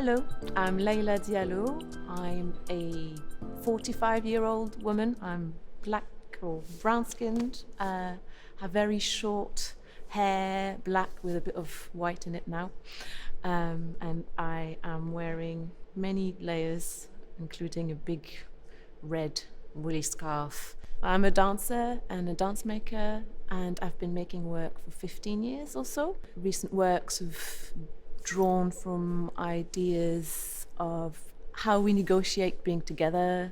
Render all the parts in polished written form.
Hello, I'm Leila Diallo. I'm a 45-year-old woman. I'm black or brown skinned, have very short hair, black with a bit of white in it now. And I am wearing many layers, including a big red woolly scarf. I'm a dancer and a dance maker, and I've been making work for 15 years or so. Recent works have drawn from ideas of how we negotiate being together,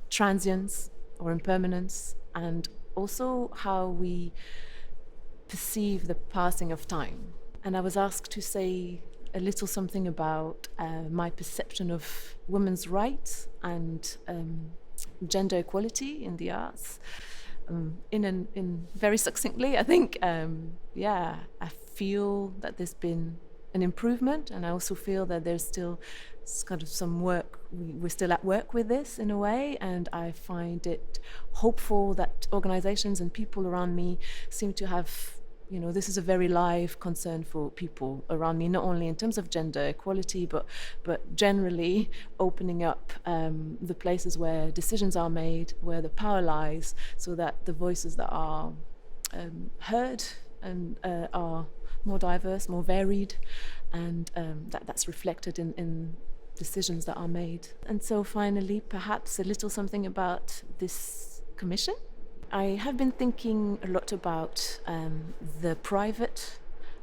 transience or impermanence, and also how we perceive the passing of time. And I was asked to say a little something about my perception of women's rights and gender equality in the arts. In very succinctly, I think, I feel that there's been an improvement, and I also feel that there's still kind of some work. We're still at work with this in a way, and I find it hopeful that organizations and people around me seem to have, this is a very live concern for people around me, not only in terms of gender equality, but generally opening up the places where decisions are made, where the power lies, so that the voices that are heard and are more diverse, more varied, and that's reflected in decisions that are made. And so finally, perhaps a little something about this commission. I have been thinking a lot about the private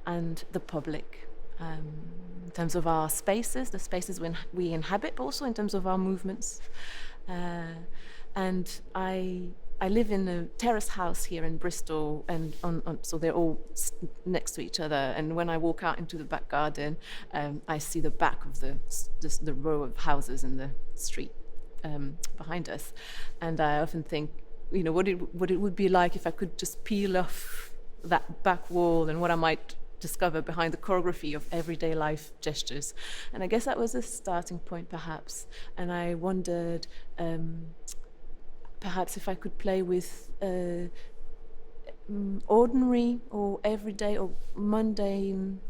and the public, in terms of our spaces, the spaces we inhabit, but also in terms of our movements. And I live in a terrace house here in Bristol, and so they're all next to each other. And when I walk out into the back garden, I see the back of the row of houses in the street behind us, and I often think, what it would be like if I could just peel off that back wall and what I might discover behind the choreography of everyday life gestures. And I guess that was a starting point, perhaps. And I wondered, perhaps if I could play with ordinary or everyday or mundane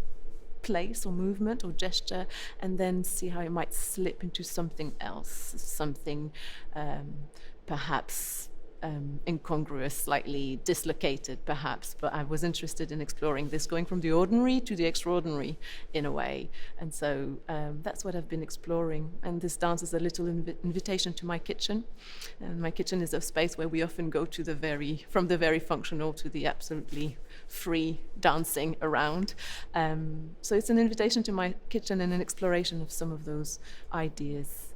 place or movement or gesture, and then see how it might slip into something else, something perhaps incongruous, slightly dislocated perhaps, but I was interested in exploring this, going from the ordinary to the extraordinary in a way. And so that's what I've been exploring. And this dance is a little invitation to my kitchen. And my kitchen is a space where we often go to from the very functional to the absolutely free dancing around. So it's an invitation to my kitchen and an exploration of some of those ideas.